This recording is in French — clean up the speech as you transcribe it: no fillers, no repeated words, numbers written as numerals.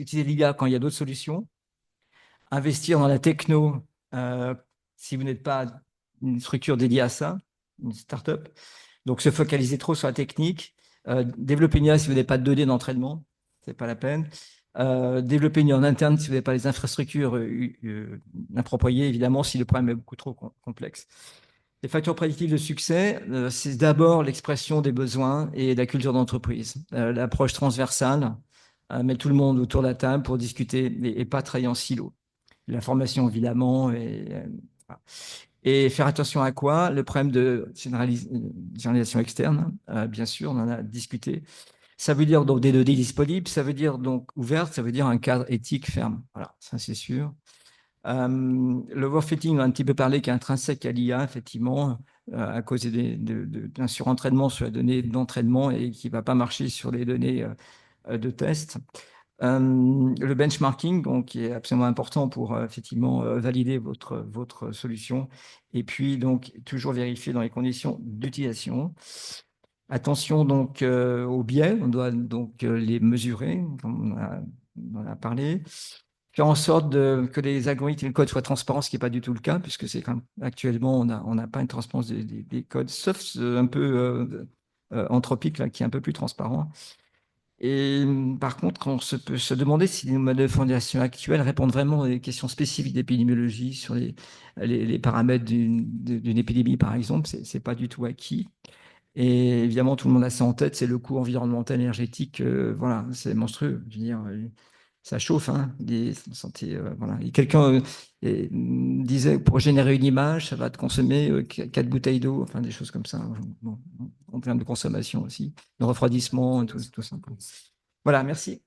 utiliser l'IA quand il y a d'autres solutions, investir dans la techno si vous n'êtes pas une structure dédiée à ça, une start-up. Donc, se focaliser trop sur la technique, développer une IA si vous n'avez pas de données d'entraînement, ce n'est pas la peine. Développer une IA en interne si vous n'avez pas les infrastructures appropriées, évidemment, si le problème est beaucoup trop complexe. Les facteurs prédictifs de succès, c'est d'abord l'expression des besoins et de la culture d'entreprise. L'approche transversale, mettre tout le monde autour de la table pour discuter et pas travailler en silo. La formation, évidemment, voilà. Et faire attention à quoi? Le problème de généralisation externe, bien sûr, on en a discuté. Ça veut dire donc des données disponibles, ça veut dire donc ouverte, ça veut dire un cadre éthique ferme. Voilà, ça c'est sûr. Le overfitting, on a un petit peu parlé, qui est intrinsèque à l'IA, effectivement, à cause d'un surentraînement sur les données d'entraînement et qui ne va pas marcher sur les données de test. Le benchmarking, donc, qui est absolument important pour effectivement valider votre solution. Et puis, donc, toujours vérifier dans les conditions d'utilisation. Attention donc aux biais, on doit donc les mesurer, comme on en a parlé. Faire en sorte que les algorithmes et le code soient transparents, ce qui n'est pas du tout le cas, puisque c'est quand même, actuellement, on n'a pas une transparence des codes, sauf un peu anthropique, là, qui est un peu plus transparent. Et par contre, on peut se demander si les modèles de fondation actuels répondent vraiment à des questions spécifiques d'épidémiologie sur les paramètres d'une épidémie, par exemple. Ce n'est pas du tout acquis. Et évidemment, tout le monde a ça en tête, c'est le coût environnemental énergétique. Voilà, c'est monstrueux. Je veux dire, ça chauffe, hein, santé, voilà. Et quelqu'un disait pour générer une image, ça va te consommer 4 bouteilles d'eau, enfin des choses comme ça. Bon, en termes de consommation aussi, de refroidissement, tout ça. Voilà, merci.